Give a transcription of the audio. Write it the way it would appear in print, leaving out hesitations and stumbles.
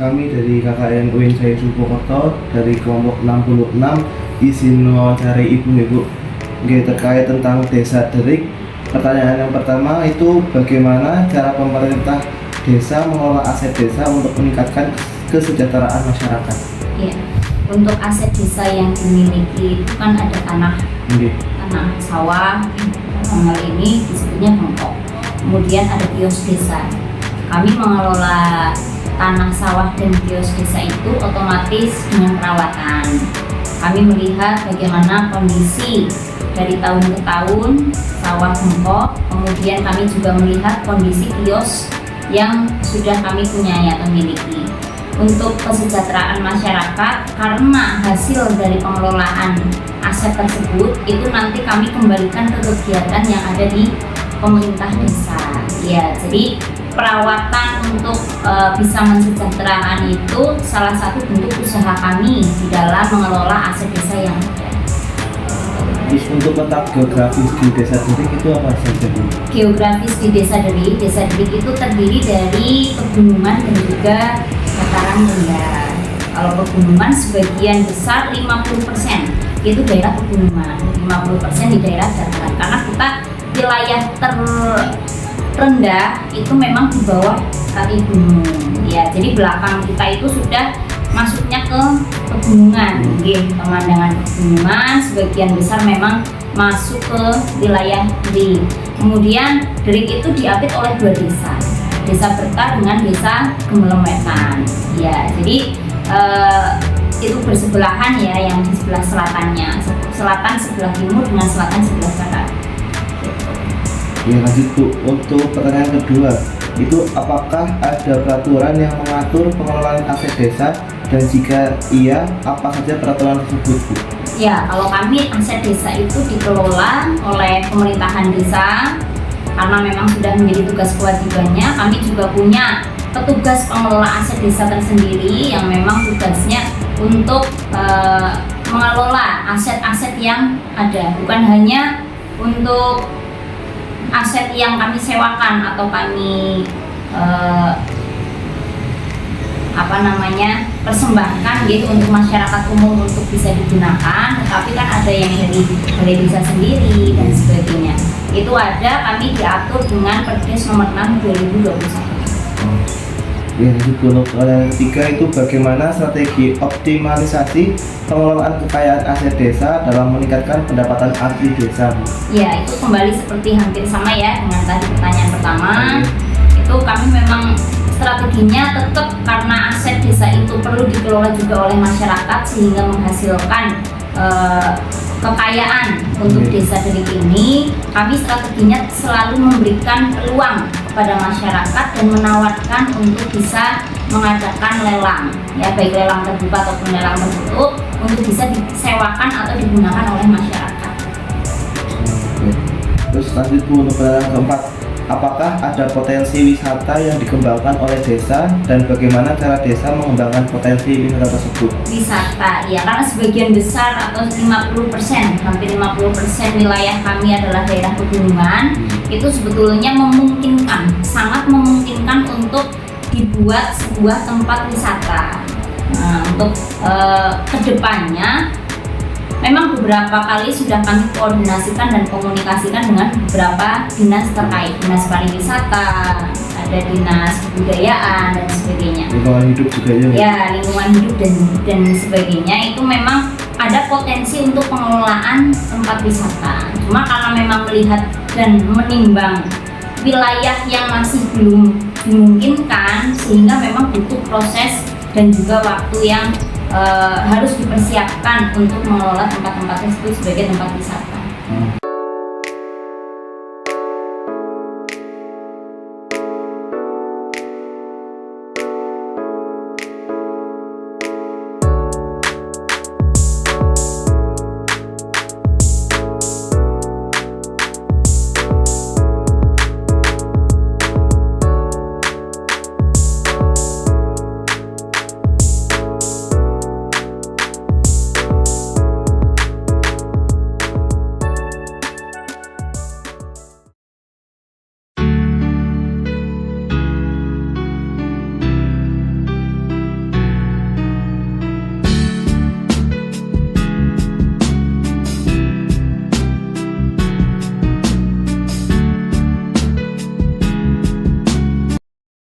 kami dari KKN UIN Sayyidul Purwokerto dari kelompok 66 izin mewawancari ibu-ibu terkait tentang desa Derik. Pertanyaan yang pertama itu bagaimana cara pemerintah desa mengelola aset desa untuk meningkatkan kesejahteraan masyarakat? Ya, untuk aset desa yang dimiliki itu kan ada tanah sawah, dalam hal ini disebutnya bengkok. Kemudian ada kios desa. Kami mengelola tanah sawah dan kios desa itu otomatis dengan perawatan. Kami melihat bagaimana kondisi dari tahun ke tahun sawah bengkok, kemudian kami juga melihat kondisi kios yang sudah kami punyai atau miliki. Untuk kesejahteraan masyarakat, karena hasil dari pengelolaan aset tersebut itu nanti kami kembalikan ke kegiatan yang ada di pemerintah desa. Ya, jadi perawatan untuk bisa mensejahterakan itu salah satu bentuk usaha kami di dalam mengelola aset desa yang ada. Terus untuk letak geografis di desa Derik itu apa saja, Bu? Geografis di desa Derik itu terdiri dari pegunungan dan juga dataran rendah. Kalau pegunungan sebagian besar 50% itu daerah pegunungan, 50% di daerah dataran. Karena kita wilayah terendah itu memang di bawah kaki gunung. Ya, jadi belakang kita itu sudah masuknya ke pegunungan, pemandangan pegunungan sebagian besar memang masuk ke wilayah Derik. Kemudian Derik itu diapit oleh dua desa, Desa Berkah dengan Desa Gemelem Wetan. Ya, jadi itu bersebelahan ya, yang di sebelah selatannya, selatan sebelah timur dengan selatan sebelah barat. Ya, lanjut Bu, untuk pertanyaan kedua itu apakah ada peraturan yang mengatur pengelolaan aset desa, dan jika iya, apa saja peraturan tersebut, Bu? Ya, kalau kami aset desa itu dikelola oleh pemerintahan desa karena memang sudah menjadi tugas kewajibannya. Kami juga punya petugas pengelola aset desa tersendiri yang memang tugasnya untuk mengelola aset-aset yang ada, bukan hanya untuk aset yang kami sewakan atau kami persembahkan gitu untuk masyarakat umum untuk bisa digunakan, tetapi kan ada yang dari desa sendiri dan sebagainya. Itu ada, kami diatur dengan Perdes nomor 6 2021. Ya, untuk pertanyaan ketiga itu bagaimana strategi optimalisasi pengelolaan kekayaan aset desa dalam meningkatkan pendapatan asli desa, Bu? Ya, itu kembali seperti hampir sama ya dengan tadi pertanyaan pertama. Itu kami memang strateginya tetap karena aset desa itu perlu dikelola juga oleh masyarakat sehingga menghasilkan kekayaan untuk desa Derik ini. Kami strateginya selalu memberikan peluang kepada masyarakat dan menawarkan untuk bisa mengadakan lelang, ya baik lelang terbuka ataupun lelang tertutup, untuk bisa disewakan atau digunakan oleh masyarakat. Terus lanjut Bu, untuk pertanyaan keempat, apakah ada potensi wisata yang dikembangkan oleh desa, dan bagaimana cara desa mengembangkan potensi wisata tersebut? Wisata, ya karena sebagian besar atau 50%, hampir 50% wilayah kami adalah daerah pegunungan. Itu sebetulnya memungkinkan, sangat memungkinkan untuk dibuat sebuah tempat wisata. Nah, untuk kedepannya memang beberapa kali sudah kami koordinasikan dan komunikasikan dengan beberapa dinas terkait, dinas pariwisata, ada dinas kebudayaan dan sebagainya. Lingkungan hidup juga ya? Ya, lingkungan hidup dan sebagainya, itu memang ada potensi untuk pengelolaan tempat wisata. Cuma karena memang melihat dan menimbang wilayah yang masih belum dimungkinkan, sehingga memang butuh proses dan juga waktu yang harus dipersiapkan untuk mengelola tempat-tempat tersebut sebagai tempat wisata.